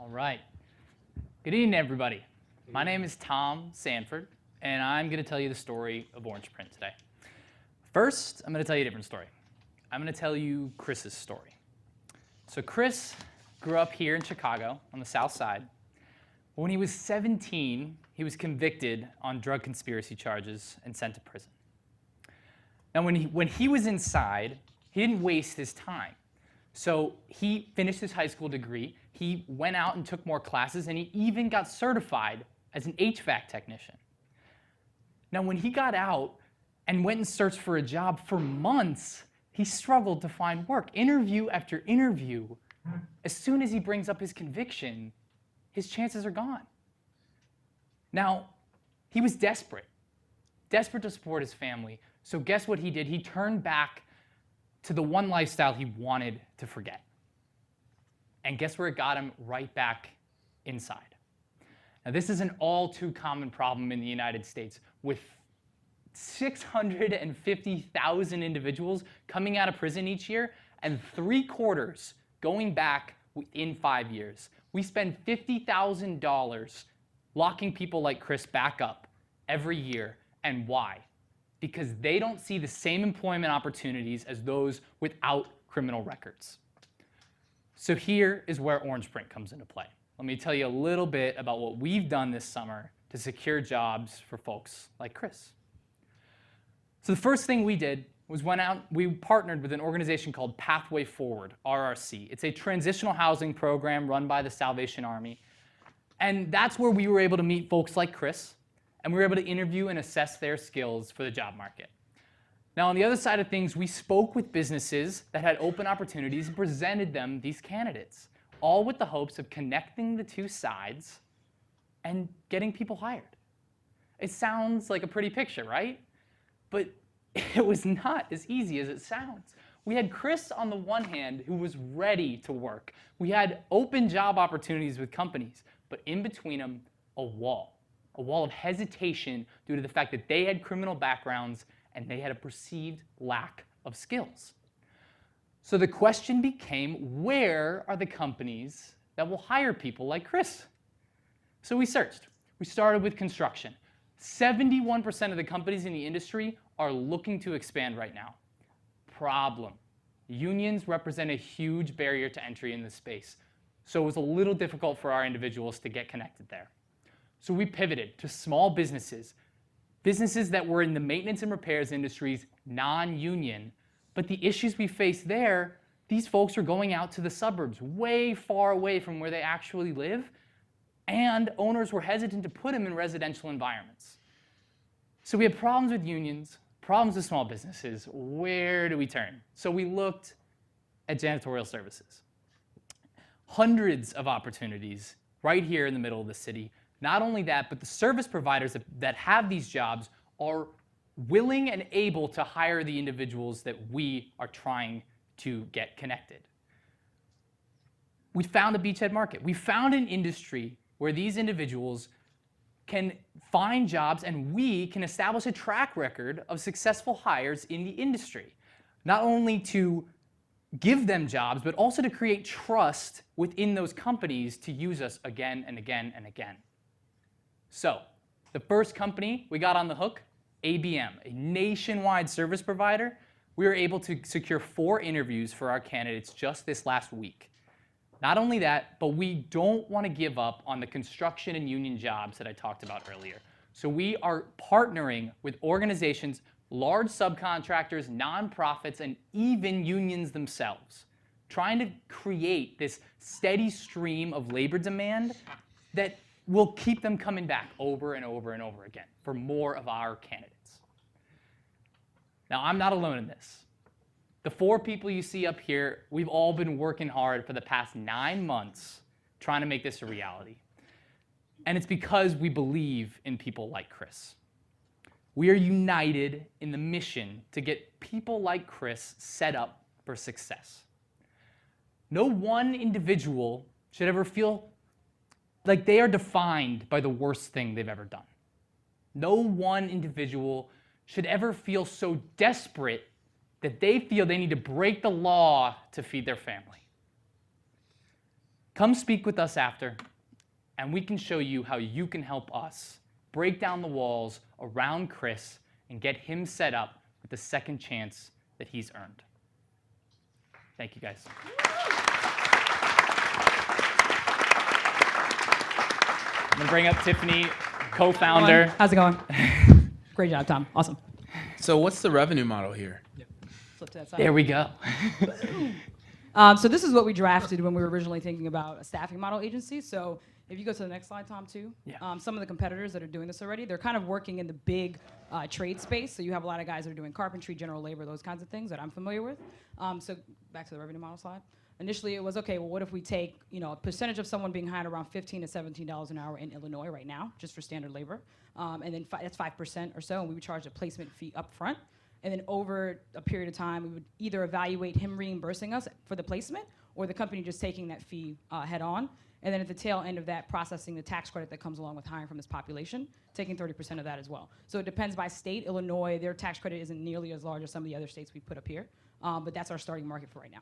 All right. Good evening, everybody. My name is Tom Sanford, and I'm going to tell you the story of OrangePrint today. First, I'm going to tell you a different story. I'm going to tell you Chris's story. So Chris grew up here in Chicago on the South Side. When he was 17, he was convicted on drug conspiracy charges and sent to prison. Now, when he was inside, he didn't waste his time. So he finished his high school degree, he went out and took more classes, and he even got certified as an HVAC technician. Now, when he got out and went and searched for a job for months, he struggled to find work. Interview after interview, as soon as he brings up his conviction, his chances are gone. Now, he was desperate to support his family. So guess what he did? He turned back to the one lifestyle he wanted to forget. And guess where it got him? Right back inside. Now, this is an all too common problem in the United States, with 650,000 individuals coming out of prison each year, and 3/4 going back within 5 years. We spend $50,000 locking people like Chris back up every year. And why? Because they don't see the same employment opportunities as those without criminal records. So here is where OrangePrint comes into play. Let me tell you a little bit about what we've done this summer to secure jobs for folks like Chris. So the first thing we did was we partnered with an organization called Pathway Forward, RRC. It's a transitional housing program run by the Salvation Army. And that's where we were able to meet folks like Chris, and we were able to interview and assess their skills for the job market. Now, on the other side of things, we spoke with businesses that had open opportunities and presented them these candidates, all with the hopes of connecting the two sides and getting people hired. It sounds like a pretty picture, right? But it was not as easy as it sounds. We had Chris on the one hand who was ready to work. We had open job opportunities with companies, but in between them, a wall of hesitation due to the fact that they had criminal backgrounds and they had a perceived lack of skills. So the question became, where are the companies that will hire people like Chris? So we searched. We started with construction. 71% of the companies in the industry are looking to expand right now. Problem: unions represent a huge barrier to entry in this space. So it was a little difficult for our individuals to get connected there. So we pivoted to small businesses that were in the maintenance and repairs industries, non-union. But the issues we faced there, these folks are going out to the suburbs, way far away from where they actually live, and owners were hesitant to put them in residential environments. So we had problems with unions, problems with small businesses. Where do we turn? So we looked at janitorial services. Hundreds of opportunities right here in the middle of the city. Not only that, but the service providers that have these jobs are willing and able to hire the individuals that we are trying to get connected. We found a beachhead market. We found an industry where these individuals can find jobs and we can establish a track record of successful hires in the industry. Not only to give them jobs, but also to create trust within those companies to use us again and again and again. So the first company we got on the hook, ABM, a nationwide service provider. We were able to secure 4 interviews for our candidates just this last week. Not only that, but we don't want to give up on the construction and union jobs that I talked about earlier. So we are partnering with organizations, large subcontractors, nonprofits, and even unions themselves, trying to create this steady stream of labor demand that will keep them coming back over and over and over again for more of our candidates. Now, I'm not alone in this. The 4 people you see up here, we've all been working hard for the past 9 months trying to make this a reality. And it's because we believe in people like Chris. We are united in the mission to get people like Chris set up for success. No one individual should ever feel like they are defined by the worst thing they've ever done. No one individual should ever feel so desperate that they feel they need to break the law to feed their family. Come speak with us after, and we can show you how you can help us break down the walls around Chris and get him set up with the second chance that he's earned. Thank you, guys. I'm going to bring up Tiffany, co-founder. How's it going? Great job, Tom. Awesome. So what's the revenue model here? Flip to that side. There we go. So this is what we drafted when we were originally thinking about a staffing model agency. So if you go to the next slide, Tom, too. Yeah. Some of the competitors that are doing this already, they're kind of working in the big trade space. So you have a lot of guys that are doing carpentry, general labor, those kinds of things that I'm familiar with. So back to the revenue model slide. Initially, it was, okay, well, what if we take, a percentage of someone being hired around $15 to $17 an hour in Illinois right now, just for standard labor, and then that's 5% or so, and we would charge a placement fee up front. And then over a period of time, we would either evaluate him reimbursing us for the placement or the company just taking that fee head on. And then at the tail end of that, processing the tax credit that comes along with hiring from this population, taking 30% of that as well. So it depends by state. Illinois, their tax credit isn't nearly as large as some of the other states we put up here, but that's our starting market for right now,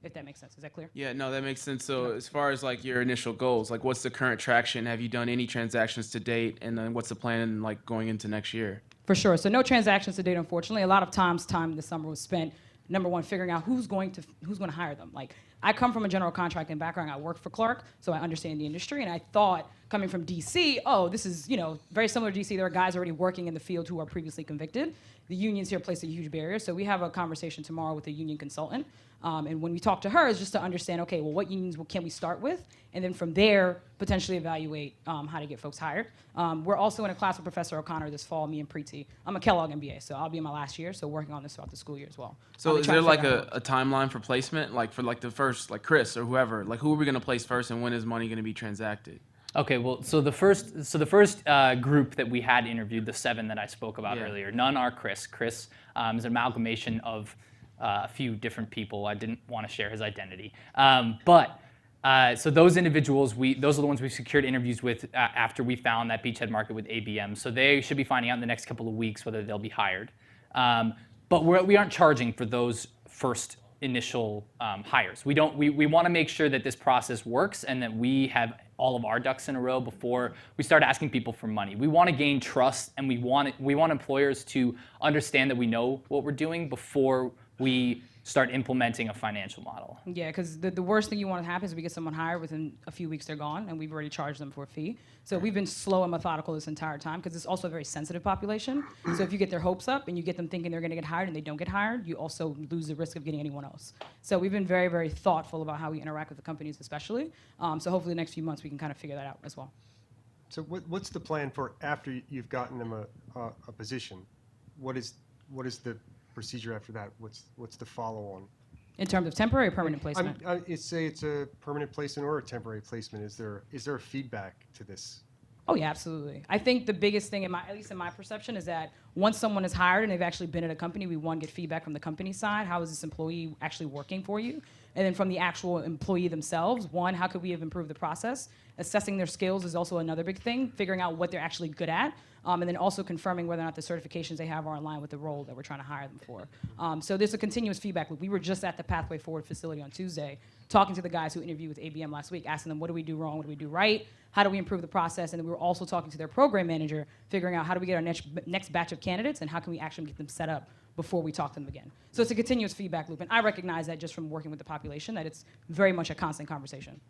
if that makes sense. Is that clear? Yeah, no, that makes sense. So as far as like your initial goals, like what's the current traction? Have you done any transactions to date? And then what's the plan like going into next year? For sure. So no transactions to date, unfortunately. A lot of time this summer was spent, number one, figuring out who's going to hire them. Like, I come from a general contracting background. I worked for Clark, so I understand the industry. And I thought, coming from DC, oh, this is very similar to DC. There are guys already working in the field who are previously convicted. The unions here place a huge barrier. So we have a conversation tomorrow with a union consultant. And when we talk to her, it's just to understand, okay, well, what unions can we start with? And then from there, potentially evaluate how to get folks hired. We're also in a class with Professor O'Connor this fall, me and Preeti. I'm a Kellogg MBA, so I'll be in my last year, so working on this throughout the school year as well. So is there like a timeline for placement? Like for like the first, like Chris or whoever, like who are we going to place first and when is money going to be transacted? Okay, well, so the first group that we had interviewed, the 7 that I spoke about earlier, none are Chris. Chris is an amalgamation of a few different people. I didn't want to share his identity. So those individuals, those are the ones we secured interviews with after we found that beachhead market with ABM. So they should be finding out in the next couple of weeks whether they'll be hired. But we aren't charging for those first initial hires. We want to make sure that this process works and that we have all of our ducks in a row before we start asking people for money. We want to gain trust, and we want employers to understand that we know what we're doing before we start implementing a financial model. Yeah, because the worst thing you want to happen is we get someone hired, within a few weeks they're gone, and we've already charged them for a fee. So we've been slow and methodical this entire time, because it's also a very sensitive population. So if you get their hopes up and you get them thinking they're going to get hired and they don't get hired, you also lose the risk of getting anyone else. So we've been very, very thoughtful about how we interact with the companies especially. So hopefully the next few months we can kind of figure that out as well. So what's the plan for after you've gotten them a position? What is the procedure after that? What's the follow-on? In terms of temporary or permanent placement? Say it's a permanent placement or a temporary placement. Is there a feedback to this? Oh yeah, absolutely. I think the biggest thing, at least in my perception, is that once someone is hired and they've actually been at a company, we get feedback from the company side. How is this employee actually working for you? And then from the actual employee themselves, how could we have improved the process? Assessing their skills is also another big thing, figuring out what they're actually good at, and then also confirming whether or not the certifications they have are in line with the role that we're trying to hire them for. So there's a continuous feedback loop. We were just at the Pathway Forward facility on Tuesday, talking to the guys who interviewed with ABM last week, asking them, what do we do wrong, what do we do right, how do we improve the process? And then we were also talking to their program manager, figuring out how do we get our next batch of candidates and how can we actually get them set up before we talk to them again. So it's a continuous feedback loop, and I recognize that just from working with the population, that it's very much a constant conversation.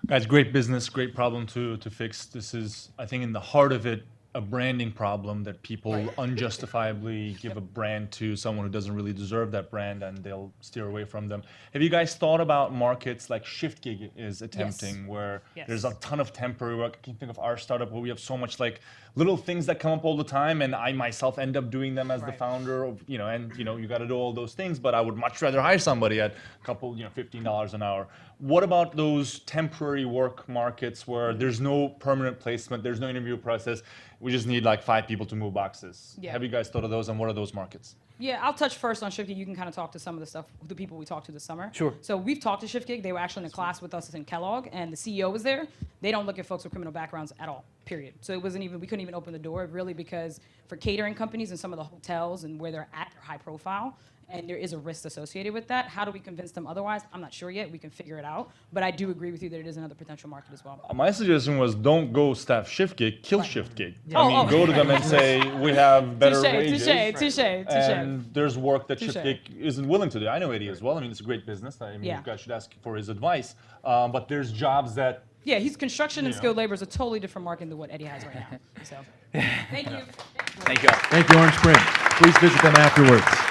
Guys, great business, great problem to fix. This is, I think, in the heart of it, a branding problem that people unjustifiably give a brand to someone who doesn't really deserve that brand, and they'll steer away from them. Have you guys thought about markets like ShiftGig is attempting, where there's a ton of temporary work? I can think of our startup where we have so much like little things that come up all the time, and I myself end up doing them as the founder of, you got to do all those things, but I would much rather hire somebody at a couple, $15 an hour. What about those temporary work markets where there's no permanent placement, there's no interview process, we just need like 5 people to move boxes? Have you guys thought of those, and what are those markets? Yeah, I'll touch first on ShiftGig. You can kind of talk to some of the people we talked to this summer. Sure. So we've talked to ShiftGig. They were actually in a class with us in Kellogg, and the CEO was there. They don't look at folks with criminal backgrounds at all, period. So we couldn't even open the door, really, because for catering companies and some of the hotels and where they're at, they're high profile. and there is a risk associated with that. How do we convince them otherwise? I'm not sure yet. We can figure it out. But I do agree with you that it is another potential market as well. My suggestion was don't go staff shift gig, kill shift gig. Oh, I mean, oh. go to them and say, we have better Touche, wages. touche. And there's work that Touche. shift gig isn't willing to do. I know Eddie as well. I mean, it's a great business. I mean, Yeah. you guys should ask for his advice. But there's jobs that Yeah, he's construction and Yeah. skilled labor is a totally different market than what Eddie has right now. So, thank you. Thank you. Thank you, Orange Print. Please visit them afterwards.